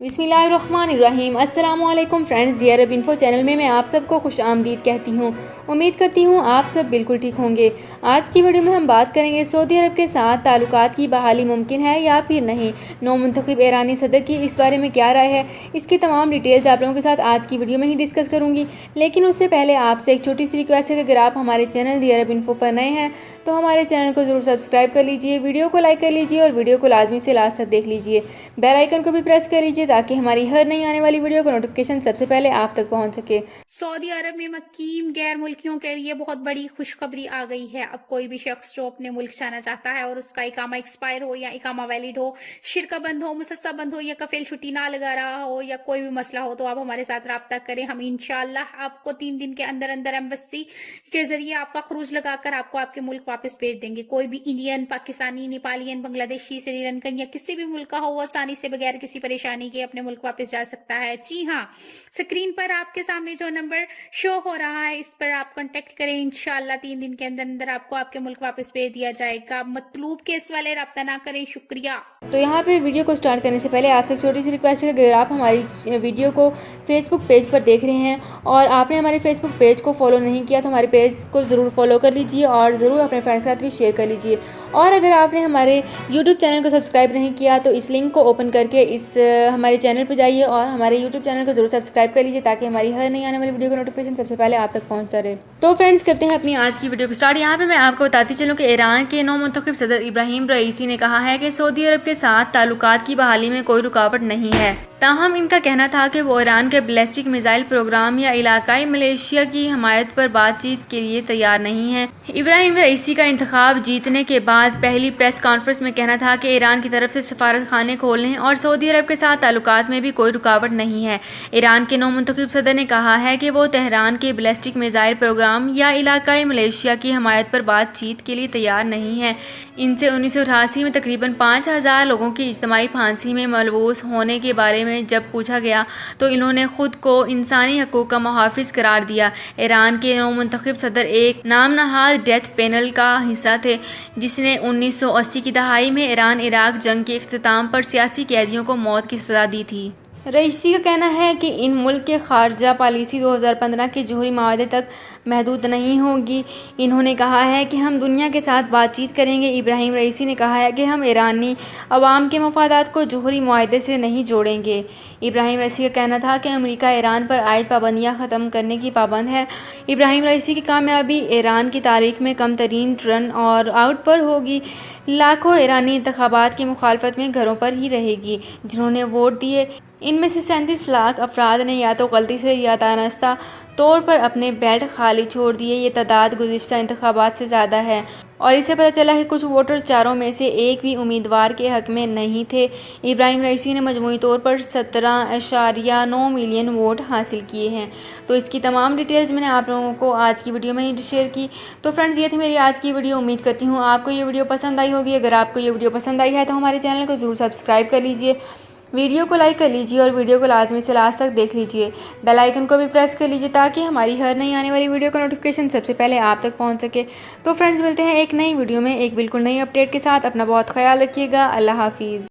बिस्मिल्लाहिर्रहमानिर्रहीम। अस्सलामुअलैकुम फ्रेंड्स, दियर अरब info channel में मैं आप सबको खुश आमदीद कहती हूँ। उम्मीद करती हूँ आप सब बिल्कुल ठीक होंगे। आज की वीडियो में हम बात करेंगे सऊदी अरब के साथ ताल्लुकात की बहाली मुमकिन है या फिर नहीं। नौ मुंतखब ईरानी सदर की इस बारे में क्या राय है, इसकी तमाम डिटेल्स आप लोगों के साथ आज की वीडियो में ही डिस्कस करूँगी। लेकिन उससे पहले आपसे एक छोटी सी रिक्वेस्ट है कि अगर आप हमारे चैनल दियर अरब इन्फो पर नए हैं तो हमारे चैनल को ज़रूर सब्सक्राइब कर लीजिए, वीडियो को लाइक कर लीजिए और वीडियो को लाजमी से लास्ट तक देख लीजिए। बेल आइकन को भी प्रेस कर लीजिए ताकि हमारी हर नई आने वाली वीडियो का नोटिफिकेशन सबसे पहले आप तक पहुंच सके। सऊदी अरब में मुकीम गैर मुल्कियों के लिए बहुत बड़ी खुशखबरी आ गई है। अब कोई भी शख्स जो अपने मुल्क जाना चाहता है और उसका इकामा एक्सपायर हो या इकामा वैलिड हो, शिरका बंद हो, मुसस्सा बंद हो या कफील छुट्टी ना लगा रहा हो या कोई भी मसला हो, तो आप हमारे साथ रब्ता करें। हम इंशाल्लाह आपको 3 दिन के अंदर अंदर एम्बेसी के जरिए आपका खरूज लगाकर आपको आपके मुल्क वापस भेज देंगे। कोई भी इंडियन, पाकिस्तानी, नेपालियन, बांग्लादेशी, श्रीलंकन या किसी भी मुल्क का हो, वो आसानी से बगैर किसी परेशानी के अपने मुल्क वापस जा सकता है। जी हाँ, स्क्रीन पर आपके सामने जो नंबर शो हो रहा है इस पर आप कांटेक्ट करें। इंशाल्लाह 3 दिन के अंदर अंदर आपको आपके मुल्क वापस भेज दिया जाएगा। मतलूब केस वाले रब्ता ना करें। शुक्रिया। तो यहाँ पे वीडियो को स्टार्ट करने से पहले आपसे एक छोटी सी रिक्वेस्ट है कि अगर आप हमारी वीडियो को फेसबुक पेज पर देख रहे हैं और आपने हमारे फेसबुक पेज को फॉलो नहीं किया तो हमारे पेज को ज़रूर फॉलो कर लीजिए और ज़रूर अपने फ्रेंड्स के साथ भी शेयर कर लीजिए। और अगर आपने हमारे यूट्यूब चैनल को सब्सक्राइब नहीं किया तो इस लिंक को ओपन करके इस हमारे चैनल पर जाइए और हमारे यूट्यूब चैनल को ज़रूर सब्सक्राइब कर लीजिए ताकि हमारी हर नई आने वाली वीडियो का नोटिफिकेशन सबसे पहले आप तक पहुँचता रहे। तो फ्रेंड्स, करते हैं अपनी आज की वीडियो को स्टार्ट। यहाँ पे मैं आपको बताती चलूँ कि ईरान के नौ मुंतखब सदर इब्राहिम रईसी ने कहा है कि सऊदी अरब के साथ ताल्लुकात की बहाली में कोई रुकावट नहीं है। ताहम इनका कहना था कि वो ईरान के बैलिस्टिक मिसाइल प्रोग्राम या इलाकाई मलेशिया की हमायत पर बातचीत के लिए तैयार नहीं है। इब्राहिम रईसी का इंतखाब जीतने के बाद पहली प्रेस कॉन्फ्रेंस में कहना था कि ईरान की तरफ से सफारत खाने खोलने और सऊदी अरब के साथ ताल्लुकात में भी कोई रुकावट नहीं है। ईरान के नौ मुंतखब सदर ने कहा है कि वो तेहरान के बैलिस्टिक मिसाइल प्रोग्राम या इलाकाई मलेशिया की हमायत पर बातचीत के लिए तैयार नहीं है। इनसे 1988 में तकरीबन 5000 लोगों की इज्तिमाई फांसी में मलबूस होने के बारे में जब पूछा गया तो इन्होंने खुद को इंसानी हकूक़ का मुहाफिज करार दिया। ईरान के नौ मुंतखब सदर एक नामनहाद डेथ पैनल का हिस्सा थे जिसने 1980 की दहाई में ईरान इराक जंग के इख्तिताम पर सियासी कैदियों को मौत की सज़ा दी थी। रईसी का कहना है कि इन मुल्क के खारजा पॉलिसी 2015 के जोहरी माहदे तक महदूद नहीं होगी। इन्होंने कहा है कि हम दुनिया के साथ बातचीत करेंगे। इब्राहिम रईसी ने कहा है कि हम ईरानी अवाम के मफादात को जोहरी माहदे से नहीं जोड़ेंगे। इब्राहिम रईसी का कहना था कि अमेरिका ईरान पर आयद पाबंदियाँ ख़त्म करने की पाबंद है। इब्राहिम रईसी की कामयाबी ईरान की तारीख में कम तरीन रन और आउट पर होगी। लाखों ईरानी इंतखाबात की मुखालफत में घरों पर ही रहेगी। जिन्होंने वोट दिए इनमें से 37 लाख अफराद ने या तो गलती से या दानस्ता तौर पर अपने बेल्ट खाली छोड़ दिए। ये तादाद गुज़िश्ता इंतखाबात से ज़्यादा है और इससे पता चला कि कुछ वोटर चारों में से एक भी उम्मीदवार के हक में नहीं थे। इब्राहिम रईसी ने मजमूई तौर पर 17.9 मिलियन वोट हासिल किए हैं। तो इसकी तमाम डिटेल्स मैंने आप लोगों को आज की वीडियो में ही शेयर की। तो फ्रेंड्स, ये थी मेरी आज की वीडियो। उम्मीद करती हूँ आपको ये वीडियो पसंद आई होगी। अगर आपको ये वीडियो पसंद आई है तो हमारे चैनल को ज़रूर सब्सक्राइब कर लीजिए, वीडियो को लाइक कर लीजिए और वीडियो को लाजमी से लास्ट तक देख लीजिए। बेल आइकन को भी प्रेस कर लीजिए ताकि हमारी हर नई आने वाली वीडियो का नोटिफिकेशन सबसे पहले आप तक पहुंच सके। तो फ्रेंड्स, मिलते हैं एक नई वीडियो में एक बिल्कुल नई अपडेट के साथ। अपना बहुत ख्याल रखिएगा। अल्लाह हाफिज़।